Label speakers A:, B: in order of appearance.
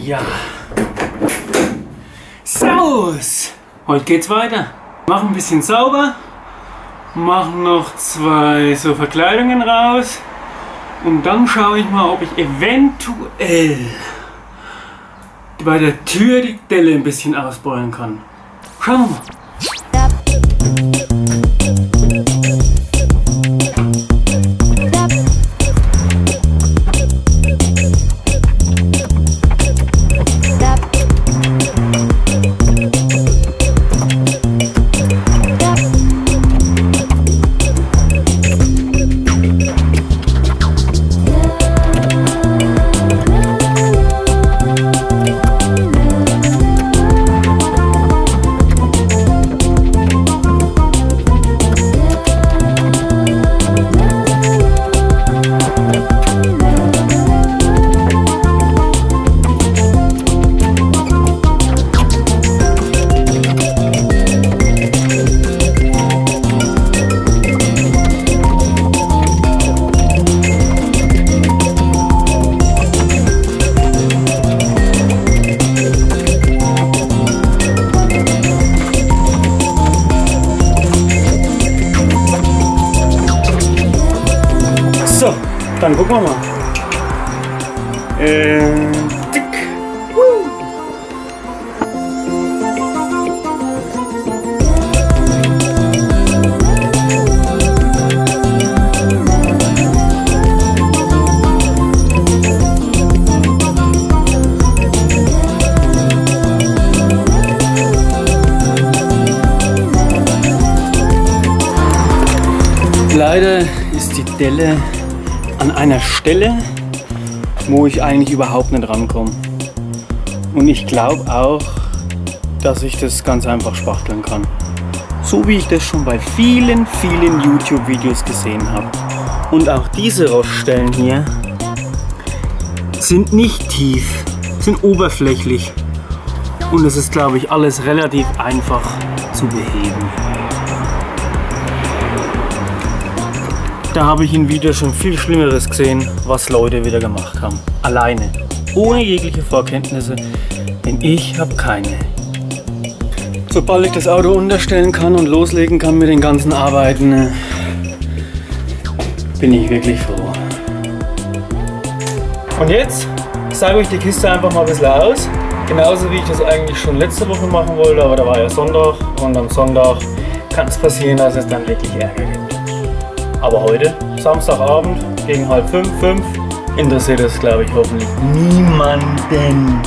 A: Ja. Servus! Heute geht's weiter. Machen ein bisschen sauber. Machen noch 2 so Verkleidungen raus. Und dann schaue ich mal, ob ich eventuell bei der Tür die Delle ein bisschen ausbeulen kann. Schauen wir mal. So, dann gucken wir mal. Tick. Leider ist die Delle an einer Stelle, wo ich eigentlich überhaupt nicht rankomme. Und ich glaube auch, dass ich das ganz einfach spachteln kann. So wie ich das schon bei vielen YouTube-Videos gesehen habe. Und auch diese Roststellen hier sind nicht tief, sind oberflächlich. Und es ist, glaube ich, alles relativ einfach zu beheben. Da habe ich in Videos schon viel Schlimmeres gesehen, was Leute wieder gemacht haben. Alleine, ohne jegliche Vorkenntnisse, denn ich habe keine. Sobald ich das Auto unterstellen kann und loslegen kann mit den ganzen Arbeiten, bin ich wirklich froh. Und jetzt sauge ich die Kiste einfach mal ein bisschen aus. Genauso wie ich das eigentlich schon letzte Woche machen wollte, aber da war ja Sonntag und am Sonntag kann es passieren, dass es dann wirklich Ärger gibt. Aber heute, Samstagabend, gegen 4:30, 5, interessiert es, glaube ich, hoffentlich niemanden.